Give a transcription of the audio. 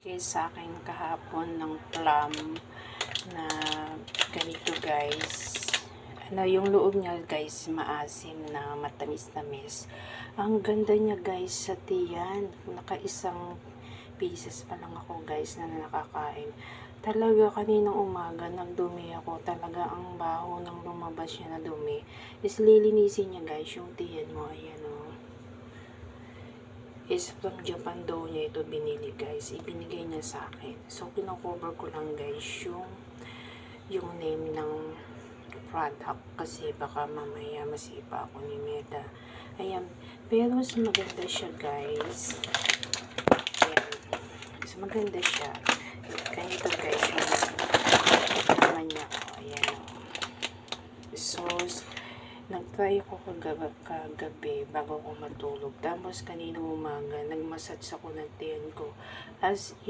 Sa akin kahapon ng plum na ganito guys. Yung loob niya guys, maasim na matamis-tamis. Ang ganda niya guys sa tiyan. Naka-isang pieces pa lang ako guys na nakakain. Talaga kaninang umaga nagdumi ako. Talaga ang baho ng lumabas niya na dumi. Is lilinisin niya guys yung tiyan mo. Ayan o. Is from Japan daw niya ito binili guys. Ibinigay niya sa akin. So kinocover ko lang guys yung name ng product kasi baka mamaya masipa ako ni Meta. Ayan. Pero mas maganda siya guys. Ayan. Mas maganda siya. Ganito guys yung naman niya. Ayan. So, nag-try ako kagabi bago ako matulog. Tapos kanina umaga, nag-massage ako ng tiyan ko. As